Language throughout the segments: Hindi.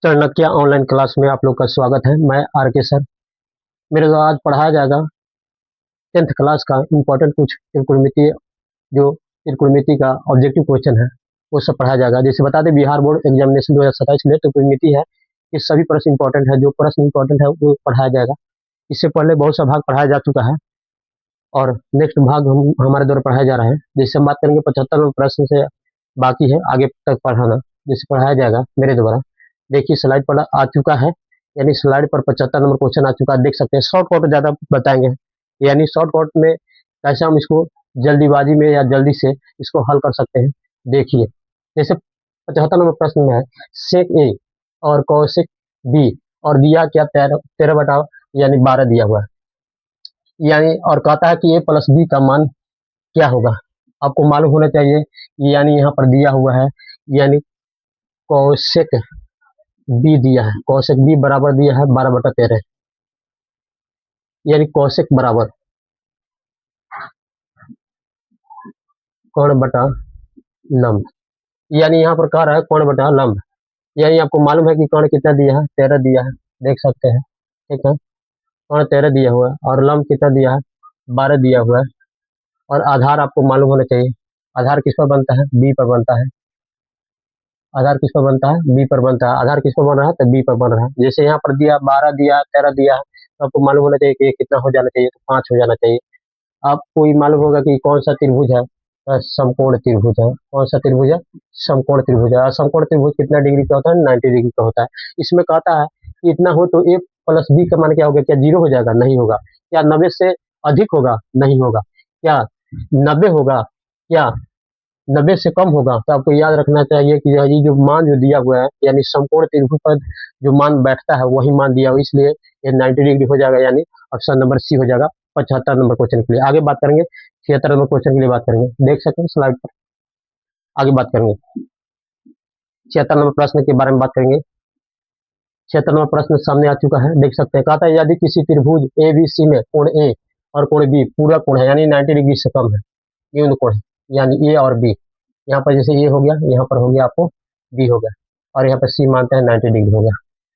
चाणक्य ऑनलाइन क्लास में आप लोग का स्वागत है। मैं आर के सर। मेरे द्वारा आज पढ़ाया जाएगा 10th क्लास का इम्पोर्टेंट कुछ त्रिकोणमितीय जो त्रिकोणमिति का ऑब्जेक्टिव क्वेश्चन है वो सब पढ़ाया जाएगा। जैसे बता दें, बिहार बोर्ड एग्जामिनेशन 2027 में त्रिकोणमिति है, ये सभी प्रश्न इंपॉर्टेंट है। जो प्रश्न इंपॉर्टेंट है वो पढ़ाया जाएगा। इससे पहले बहुत सा भाग पढ़ाया जा चुका है और नेक्स्ट भाग हमारे द्वारा पढ़ाया जा रहा है। जैसे हम बात करेंगे 75वें प्रश्न से बाकी है आगे तक पढ़ाना, जैसे पढ़ाया जाएगा मेरे द्वारा। देखिए स्लाइड पर आ चुका है, यानी स्लाइड पर 75 नंबर क्वेश्चन आ चुका है, देख सकते हैं। शॉर्टकट ज़्यादा बताएंगे, यानी शॉर्टकट में कैसे हम इसको जल्दीबाजी में या जल्दी से इसको हल कर सकते हैं। देखिए जैसे 75 नंबर प्रश्न में है सेक ए और कौशिक बी और दिया क्या 13 यानी 12 दिया हुआ है, यानी और कहता है कि ए प्लस बी का मान क्या होगा। आपको मालूम होना चाहिए, यानी यहाँ पर दिया हुआ है, यानी कौशिक बी दिया है, कौशिक बी बराबर दिया है 12/13, यानी कौशिक बराबर कोण बटा लंब, यानी यहाँ पर कह रहा है कोण बटा लंब। यानी आपको मालूम है कि कोण कितना दिया है, 13 दिया है, देख सकते हैं। ठीक है, कोण 13 दिया हुआ है और लंब कितना दिया है, 12 दिया हुआ है। और आधार आपको मालूम होना चाहिए, आधार किस पर बनता है, बी पर बनता है। आधार किस पर बनता है, बी पर बनता है। आधार किस पर बन रहा है, तो बी पर बन रहा है। जैसे यहाँ पर दिया 12 दिया 13 दिया है, तो आपको मालूम होना चाहिए कि ये कितना हो जाना चाहिए, तो 5 हो जाना चाहिए। आपको ये मालूम होगा कि कौन सा त्रिभुज है, समकोण त्रिभुज है। कौन सा त्रिभुज है, समकोण त्रिभुज है। समकोण त्रिभुज कितना डिग्री का होता है, 90 डिग्री का होता है। इसमें कहता है कि इतना हो तो ए प्लस बी का मान क्या होगा, क्या 0 हो जाएगा, नहीं होगा। क्या 90 से अधिक होगा, नहीं होगा। क्या 90 होगा, क्या 90 से कम होगा। तो आपको याद रखना चाहिए कि ये जो मान जो दिया हुआ है, यानी समकोण त्रिभुज पर जो मान बैठता है वही मान दिया हुआ, इसलिए ये 90 डिग्री हो जाएगा, यानी ऑप्शन नंबर सी हो जाएगा 75 नंबर क्वेश्चन के लिए। आगे बात करेंगे 76 नंबर क्वेश्चन के लिए बात करेंगे, देख सकते हैं स्लाइड पर। आगे बात करेंगे 76 नंबर प्रश्न के बारे में बात करेंगे। 76 नंबर प्रश्न सामने आ चुका है, देख सकते हैं। कहता है यदि किसी त्रिभुज ए बी सी में कोण ए और कोण बी पूरा कोण है, यानी 90 डिग्री से कम है, न्यून कोण है, यानी ए और बी। यहाँ पर जैसे ए हो गया, यहाँ पर हो गया आपको बी हो गया, और यहाँ पर सी मानते हैं 90 डिग्री हो गया।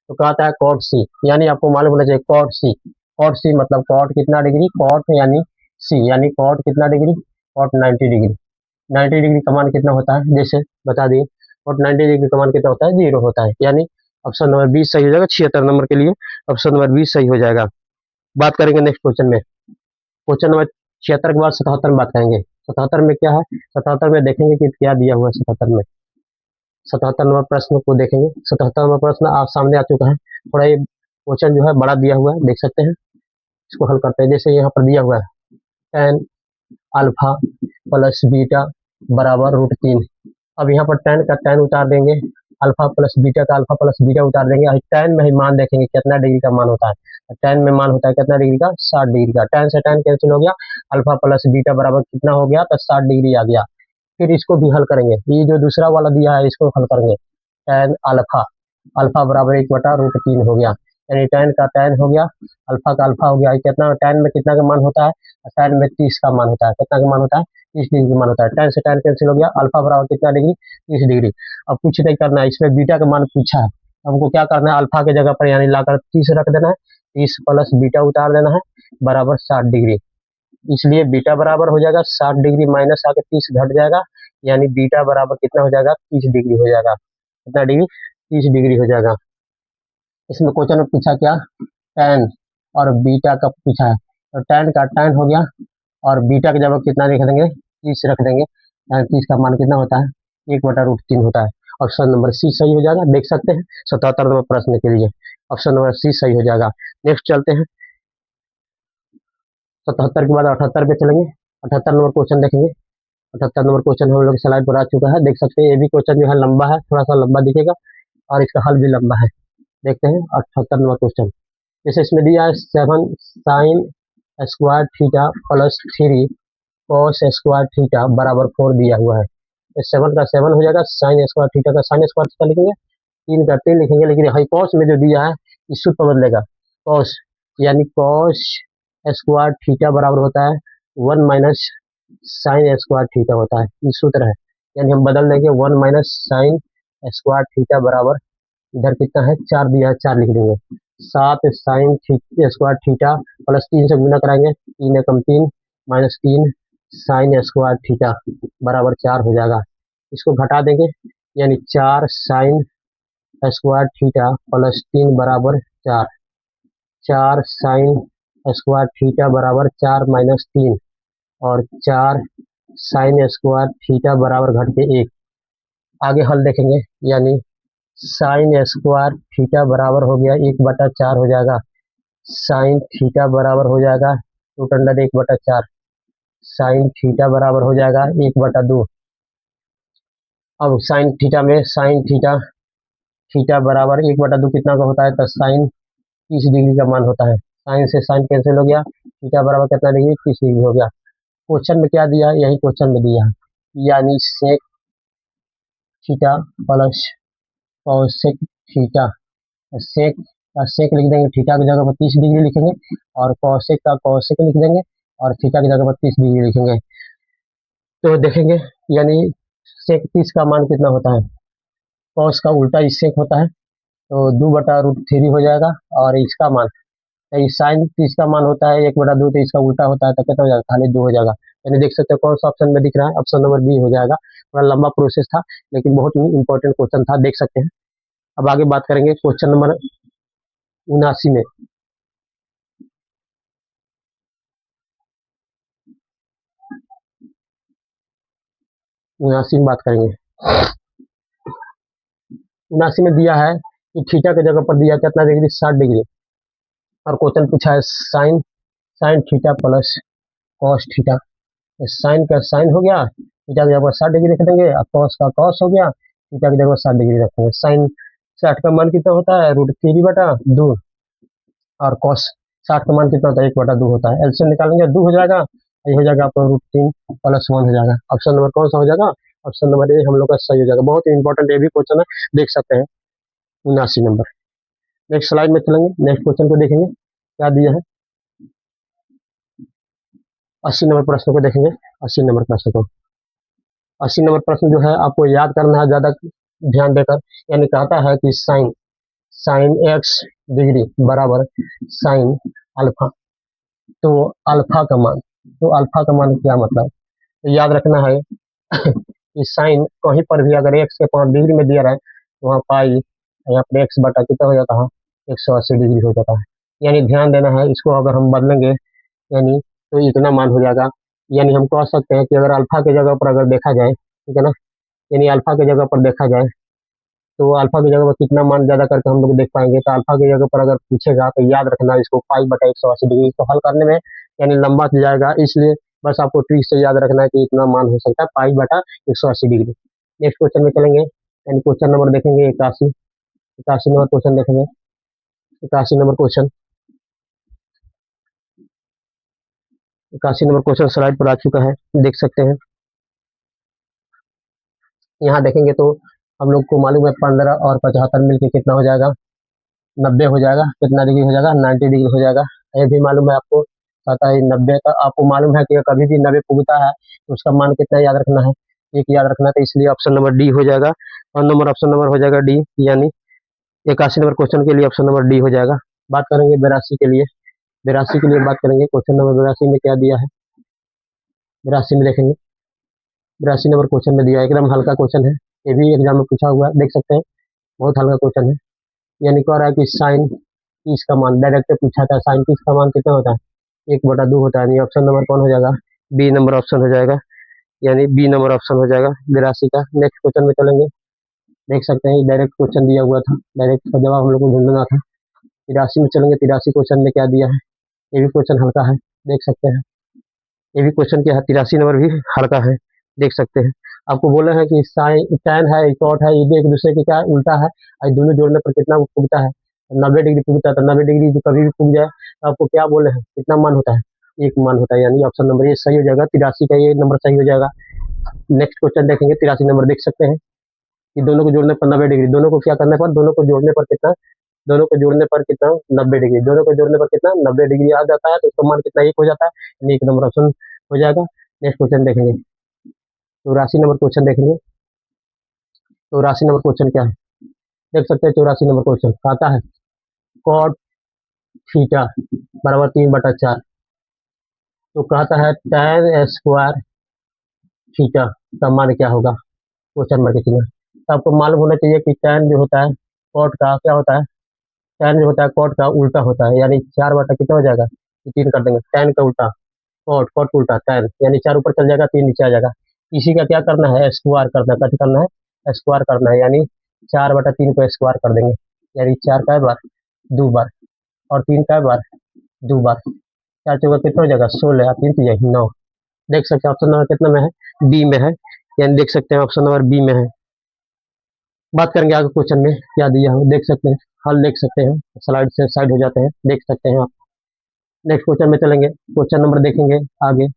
तो कहता है कॉट सी, यानी आपको मालूम होना चाहिए कॉट सी। कॉट सी मतलब कॉट कितना डिग्री, कॉट यानी सी, यानी कॉट कितना डिग्री, कॉट 90 डिग्री। 90 डिग्री का मान कितना होता है, जैसे बता दिए, कॉट 90 डिग्री का मान कितना होता है, 0 होता है। यानी ऑप्शन नंबर 20 सही हो जाएगा। 76 नंबर के लिए ऑप्शन नंबर 20 सही हो जाएगा। बात करेंगे नेक्स्ट क्वेश्चन में। क्वेश्चन नंबर 76 के बाद 77 में बात करेंगे। 77 में क्या है, 77 में देखेंगे कि क्या दिया हुआ है। 77 में 77 नंबर प्रश्न को देखेंगे। 77 नंबर प्रश्न आप सामने आ चुका है। थोड़ा ये क्वेश्चन जो है बड़ा दिया हुआ है, देख सकते हैं। इसको हल करते हैं। जैसे यहाँ पर दिया हुआ है tan अल्फा प्लस बीटा बराबर √3। अब यहाँ पर tan का tan उतार देंगे, अल्फा प्लस बीटा का अल्फा प्लस बीटा उतार देंगे। और tan में ही मान देखेंगे कितना डिग्री का मान होता है। tan में मान होता है कितना डिग्री का, 60 डिग्री का। tan से tan कैंसिल हो गया, अल्फा प्लस बीटा बराबर कितना हो गया, तो 60 डिग्री आ गया। फिर इसको भी हल करेंगे, ये जो दूसरा वाला दिया है इसको हल करेंगे। tan अल्फा, अल्फा बराबर 1/√3 हो गया, यानी tan का tan हो गया, अल्फा का अल्फा हो गया। कितना tan में कितना का मान होता है, tan में 30 का मान होता है। कितना का मान होता है, 30 डिग्री का मान होता है। tan से tan कैंसिल हो गया, अल्फा बराबर कितना डिग्री, 30 डिग्री। अब कुछ नहीं करना है, इसमें बीटा का मान पूछा है, हमको क्या करना है, अल्फा के जगह पर यानी लाकर 30 रख देना है, 30 प्लस बीटा उतार देना है बराबर 60 डिग्री। इसलिए बीटा बराबर हो जाएगा 60 डिग्री माइनस आके 30 घट जाएगा, यानी बीटा बराबर कितना हो जाएगा, 30 डिग्री हो जाएगा। कितना डिग्री, 30 डिग्री हो जाएगा। इसमें क्वेश्चन में पूछा क्या, tan और बीटा का पूछा है, तो tan का tan हो गया और बीटा के जगह कितना लिख देंगे, 30 रख देंगे। 30 का मान कितना होता है, 1/√3 होता है। ऑप्शन नंबर सी सही हो जाएगा, देख सकते हैं। 77 नंबर प्रश्न के लिए ऑप्शन नंबर सी सही हो जाएगा। नेक्स्ट चलते हैं 77 के बाद 78 पे चलेंगे। 78 नंबर क्वेश्चन देखेंगे। 78 नंबर क्वेश्चन हम लोग स्लाइड पर आ चुका है, देख सकते हैं। ये भी क्वेश्चन जो है लंबा है, थोड़ा सा लंबा दिखेगा और इसका हल भी लंबा है। देखते हैं 78 नंबर क्वेश्चन। जैसे इसमें दिया है 7 sin square theta plus 3 cos square theta बराबर 4 दिया हुआ है। 7 का 7 हो जाएगा, sin स्क्वायर थीटा का sin स्क्वायर थीटा लिखेंगे, 3 का 3 लिखेंगे। लेकिन हाई cos में जो दिया है इस सूत्र पर बदलेगा, cos यानी cos स्क्वायर थीटा बराबर होता है 1 माइनस साइन स्क्वायर थीटा होता है, ये सूत्र है। यानी हम बदल देंगे 1 माइनस साइन स्क्वायर थीटा बराबर इधर कितना है 4 दिया है, 4 लिख देंगे। 7 साइन स्क्वायर थीटा प्लस 3 से गुना कराएंगे, 3 एकम 3 माइनस 3 साइन स्क्वायर थीटा बराबर 4 हो जाएगा। इसको घटा देंगे, यानी 4 साइन स्क्वायर थीटा प्लस 3 बराबर 4। 4 साइन स्क्वायर थीटा बराबर 4 माइनस 3 और 4 साइन स्क्वायर थीटा बराबर घट के 1। आगे हल देखेंगे, यानी साइन स्क्वायर थीटा बराबर हो गया 1/4 हो जाएगा। साइन थीटा बराबर हो जाएगा रूट अंडर 1/4। साइन थीटा बराबर हो जाएगा 1/2। अब साइन थीटा में साइन थीटा थीटा बराबर 1/2 कितना का होता है, तो साइन 30 डिग्री का मान होता है। साइन से साइन कैंसिल हो गया, थीटा बराबर कितना डिग्री, 30 डिग्री हो गया। क्वेश्चन में क्या दिया है, यही क्वेश्चन में दिया है, यानी sec theta plus cosec theta. Sec का सेक लिख देंगे, थीटा की जगह पर 30 डिग्री लिखेंगे, और कॉसेक का कॉसेक लिख देंगे, और थीटा की जगह पर 30 डिग्री लिखेंगे। तो देखेंगे, यानी सेक 30 का मान कितना होता है, कॉस का उल्टा इस सेक होता है, तो 2/√3 हो जाएगा। और इसका मान, तो इस साइन 30 का मान होता है 1/2, तो इसका उल्टा होता है, तो कितना हो जाएगा, खाली 2 हो जाएगा। यानी देख सकते हो कौन सा ऑप्शन में दिख रहा है, ऑप्शन नंबर बी हो जाएगा। थोड़ा लंबा प्रोसेस था, लेकिन बहुत ही इंपॉर्टेंट क्वेश्चन था, देख सकते हैं। अब आगे बात करेंगे क्वेश्चन नंबर 79 में। 79 में बात करेंगे। 79 में दिया है कि थीटा की जगह पर दिया कितना डिग्री, 60 डिग्री, और क्वेश्चन पूछा है sine sine theta plus cos theta. Sine का साइन हो गया, थीटा की जगह पर 60 डिग्री रख देंगे, और कॉस का कॉस हो गया, थीटा की जगह पर 60 डिग्री रखेंगे। साइन 60 का मान कितना होता है, √3/2, और कॉस 60 का मान कितना होता है, 1/2 होता है। एलसीएम निकालेंगे, 2 हो जाएगा, ये हो जाएगा आपका √3 + 1 हो जाएगा। ऑप्शन नंबर कौन सा हो जाएगा, ऑप्शन नंबर ए हम लोग का सही हो जाएगा। बहुत ही इंपॉर्टेंट ये भी क्वेश्चन है, देख सकते हैं। 79 नंबर। नेक्स्ट स्लाइड में चलेंगे, नेक्स्ट क्वेश्चन को देखेंगे क्या दिया है। 80 नंबर प्रश्न को देखेंगे। 80 नंबर प्रश्न को, 80 नंबर प्रश्न जो है आपको याद करना है ज्यादा ध्यान देकर। यानी कहता है कि साइन साइन x डिग्री बराबर साइन अल्फा। तो अल्फा का मान, तो अल्फा का मान क्या मतलब, तो याद रखना है कि साइन कहीं पर भी अगर x के 5 डिग्री में दिया रहा है, तो वहाँ पाई यहाँ पर x बटा कितना हो जाता है, 180 डिग्री हो जाता है। यानी ध्यान देना है, इसको अगर हम बदलेंगे, यानी तो इतना मान हो जाएगा। यानी हम कह सकते हैं कि अगर अल्फा की जगह पर अगर देखा जाए, ठीक है ना, यानी अल्फा की जगह पर देखा जाए, तो अल्फा की जगह पर कितना मान ज्यादा करके हम लोग देख पाएंगे। तो अल्फा की जगह पर अगर पूछेगा, तो याद रखना इसको पाई/180 डिग्री। इसको हल करने में यानी लंबा जाएगा, इसलिए बस आपको ट्रिक से याद रखना है कि इतना मान हो सकता है पाई/180 डिग्री। नेक्स्ट क्वेश्चन में चलेंगे, यानी क्वेश्चन नंबर देखेंगे 81। 81 नंबर क्वेश्चन देखेंगे। 81 number question, 81 number question slide पर आ चुका है, देख सकते हैं। यहाँ देखेंगे तो हम लोग को मालूम है 15 और 75 मिलकर कितना हो जाएगा, 90 हो जाएगा। कितना डिग्री हो जाएगा, 90 डिग्री हो जाएगा। ये भी मालूम है आपको, पता है 90 का आपको मालूम है कि कभी भी 90 पूछता है तो उसका मान कितना याद रखना है, एक याद रखना है। तो इसलिए ऑप्शन नंबर डी हो जाएगा, और नंबर ऑप्शन नंबर हो जाएगा डी, यानी 81 नंबर क्वेश्चन के लिए ऑप्शन नंबर डी हो जाएगा। बात करेंगे 82 के लिए। 82 के लिए बात करेंगे, क्वेश्चन नंबर 82 में क्या दिया है, 82 में देखेंगे। 82 नंबर क्वेश्चन में दिया है, एकदम हल्का क्वेश्चन है, ये भी एग्जाम में पूछा हुआ है, देख सकते हैं, बहुत हल्का क्वेश्चन है। यानी कह रहा है कि साइन 30 का मान डायरेक्ट पूछा था, साइन 30 का मान कितना होता है, 1/2 होता है। यानी ऑप्शन नंबर कौन हो जाएगा, बी नंबर ऑप्शन हो जाएगा, यानी बी नंबर ऑप्शन हो जाएगा 82 का। नेक्स्ट क्वेश्चन में चलेंगे, देख सकते हैं डायरेक्ट क्वेश्चन दिया हुआ था, डायरेक्ट का जवाब हम लोग को ढूंढना था। 83 में चलेंगे, 83 क्वेश्चन में क्या दिया है, ये भी क्वेश्चन हल्का है, देख सकते हैं। ये भी क्वेश्चन क्या है, 83 नंबर भी हल्का है, देख सकते हैं। आपको बोला है कि साइन टैन है, कॉट है, ये भी एक दूसरे के क्या उल्टा है, और दोनों जोड़ने पर कितना पुगता है, 90 डिग्री पुगता है। तो 90 डिग्री जो कभी भी पुग जाए, तो आपको क्या बोले हैं, कितना मान होता है, एक मान होता है। यानी ऑप्शन नंबर ये सही हो जाएगा, 83 का ये नंबर सही हो जाएगा। नेक्स्ट क्वेश्चन देखेंगे, 83 नंबर देख सकते हैं कि दोनों को जोड़ने पर 90 डिग्री, दोनों को क्या करने पर, दोनों को जोड़ने पर कितना, दोनों को जोड़ने पर कितना, 90 डिग्री, दोनों को जोड़ने पर कितना, 90 डिग्री आ जाता है, तो उसका मान कितना, एक हो जाता है, यानी एक नंबर ऑप्शन हो जाएगा। नेक्स्ट क्वेश्चन देखेंगे, 84 नंबर क्वेश्चन देखेंगे। 84 नंबर क्वेश्चन क्या है, देख सकते हैं 84 नंबर क्वेश्चन आता है कॉट थीटा बराबर 3/4। तो कहता है tan स्क्वायर थीटा का मान क्या होगा, क्वेश्चन मार्क के चिन्ह। तो आपको मालूम होना चाहिए कि tan जो होता है कॉट का क्या होता है, tan जो होता है कॉट का उल्टा होता है, यानी 4 कितना हो जाएगा, 3 कर देंगे, tan का उल्टा कॉट, कॉट का उल्टा tan, यानी 4 ऊपर चल जाएगा 3 नीचे आ जाएगा। इसी का क्या करना है, स्क्वायर करना है, कैसे करना है, स्क्वायर करना है, यानी 4/3 को स्क्वायर कर देंगे, यानी 4 का बार 2 बार और 3 का बार 2 बार, 4 चौका कितना हो जाएगा 16 और 3 3 9। देख सकते हैं ऑप्शन नंबर कितना में है, बी में है, यानी देख सकते हैं ऑप्शन नंबर बी में है। बात करेंगे आगे क्वेश्चन में क्या दिया है, देख सकते हैं हल देख सकते हैं, स्लाइड से साइड हो जाते हैं, देख सकते हैं आप। नेक्स्ट क्वेश्चन में चलेंगे, क्वेश्चन नंबर देखेंगे आगे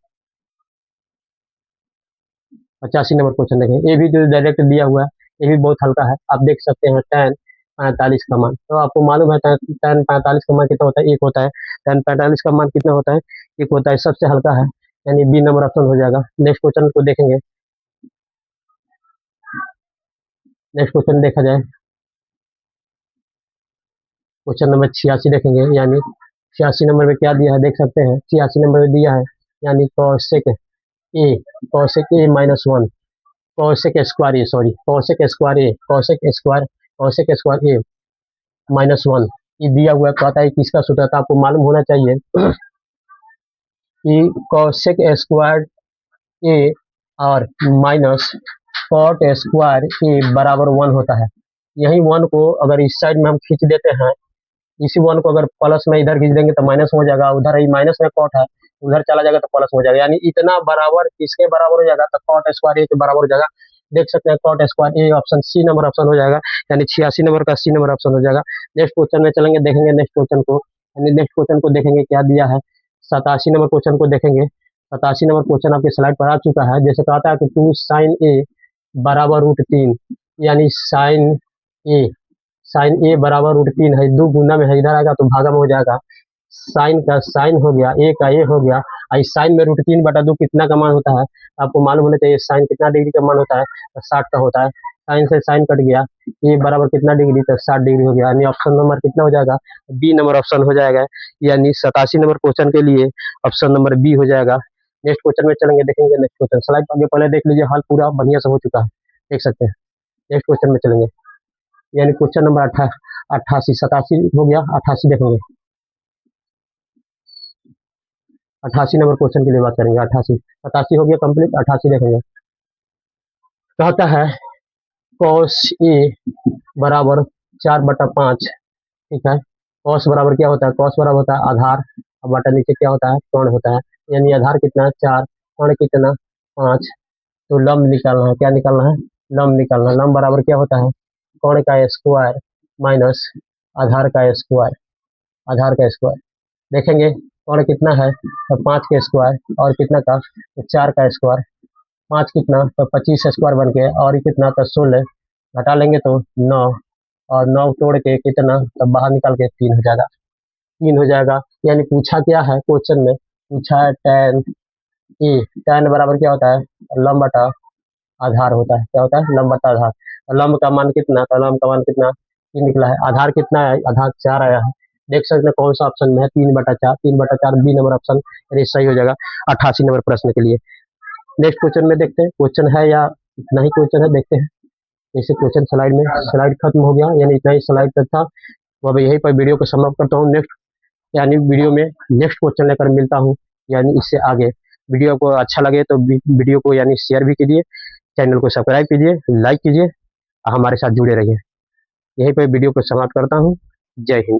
85 नंबर क्वेश्चन देखेंगे। ये भी जो डायरेक्ट दिया हुआ है ये भी बहुत हल्का है, आप देख सकते हैं tan 45 का मान। तो आपको मालूम है tan 45 का मान कितना होता है, एक होता है। tan 45 का मान कितना होता है, एक होता है, सबसे हल्का है, यानी बी नंबर ऑप्शन हो जाएगा। नेक्स्ट क्वेश्चन को देखेंगे, नेक्स्ट क्वेश्चन देखा जाए, क्वेश्चन नंबर 86 देखेंगे, यानी 86 नंबर में क्या दिया है देख सकते हैं, 86 नंबर में दिया है यानी cosec A, cosec A -1, cosec square A, sorry cosec square A, cosec square A -1 ये दिया हुआ है। कहता है किसका सूत्र था, आपको मालूम होना चाहिए कि कॉसेक स्क्वायर ए और माइनस कॉट स्क्वायर ए बराबर 1 होता है। यही 1 को अगर इस साइड में हम खींच देते हैं, इसी 1 को अगर प्लस में इधर खींच देंगे तो माइनस हो जाएगा, उधर ही माइनस में कॉट है, उधर चला जाएगा तो प्लस हो जाएगा, यानी इतना बराबर किसके बराबर हो जाएगा, तो कॉट स्क्वायर ए के बराबर हो जाएगा। देख सकते हैं cot square A option C number option हो जाएगा, यानी 86 नंबर का सी नंबर ऑप्शन हो जाएगा। नेक्स्ट क्वेश्चन में चलेंगे, देखेंगे नेक्स्ट क्वेश्चन को, यानी नेक्स्ट क्वेश्चन को देखेंगे क्या दिया है, 87 नंबर क्वेश्चन को देखेंगे। 87 नंबर क्वेश्चन आपके स्लाइड पर आ चुका है। जैसे कहता है कि 2 sin ए बराबर √3, यानी ए साइन ए बराबर √3 है, 2 गुना में है, इधर आएगा तो भागा में हो जाएगा, साइन का साइन हो गया, ए का ए हो गया, और साइन में √3/2 कितना का मान होता है, आपको मालूम होना चाहिए साइन कितना डिग्री का मान होता है, तो 60 का होता है। साइन से साइन कट गया, ए बराबर कितना डिग्री, तो 60 डिग्री हो गया, यानी ऑप्शन नंबर कितना हो जाएगा, बी नंबर ऑप्शन हो जाएगा, यानी 87 नंबर क्वेश्चन के लिए ऑप्शन नंबर बी हो जाएगा। नेक्स्ट क्वेश्चन में चलेंगे, देखेंगे नेक्स्ट क्वेश्चन, स्लाइड आगे पहले देख लीजिए, हल पूरा बढ़िया से हो चुका है, देख सकते हैं। नेक्स्ट क्वेश्चन में चलेंगे, यानी क्वेश्चन नंबर 88, 87 हो गया, 88 देखेंगे, 88 नंबर क्वेश्चन के लिए बात करेंगे। 88 87 हो गया कंप्लीट, 88 देखेंगे। कहता है cos ए बराबर 4/5, ठीक है। cos बराबर क्या होता है, cos बराबर होता है आधार, और बटा नीचे क्या होता है, कोण होता है, यानी आधार कितना है 4, कोण कितना 5, तो लंब निकालना है, क्या निकालना है, लंब निकालना है। लंब बराबर क्या होता है, कोण का स्क्वायर माइनस आधार का स्क्वायर, आधार का स्क्वायर देखेंगे, कोण कितना है तो 5 का स्क्वायर, और कितना का तो 4 का स्क्वायर, 5 कितना तो 25 स्क्वायर बन के, और कितना तो 16, घटा लेंगे तो 9, और 9 तोड़ के कितना तो बाहर निकाल के 3 हो जाएगा, 3 हो जाएगा। यानी पूछा क्या है क्वेश्चन में, पूछा है tan ए, tan बराबर क्या होता है, लंब बटा आधार होता है, क्या होता है, लंब बटा आधार। लंब का मान कितना, तो लंब का मान कितना 3 निकला है, आधार कितना है, आधार 4 आया है। देख सकते हैं कौन सा ऑप्शन में है, 3/4, 3/4 बी नंबर ऑप्शन, यानी सही हो जाएगा 88 नंबर प्रश्न के लिए। नेक्स्ट क्वेश्चन में देखते हैं, क्वेश्चन है या इतना ही क्वेश्चन है, देखते हैं। जैसे क्वेश्चन स्लाइड में, स्लाइड खत्म हो गया, यानी इतना ही स्लाइड तक था, तो अब यहीं पर वीडियो को समाप्त करता हूँ। नेक्स्ट यानी वीडियो में नेक्स्ट क्वेश्चन लेकर मिलता हूँ, यानी इससे आगे। वीडियो को अच्छा लगे तो वीडियो को यानी शेयर भी कीजिए, चैनल को सब्सक्राइब कीजिए, लाइक कीजिए, हमारे साथ जुड़े रहिए। यहीं पर वीडियो को समाप्त करता हूँ। जय हिंद।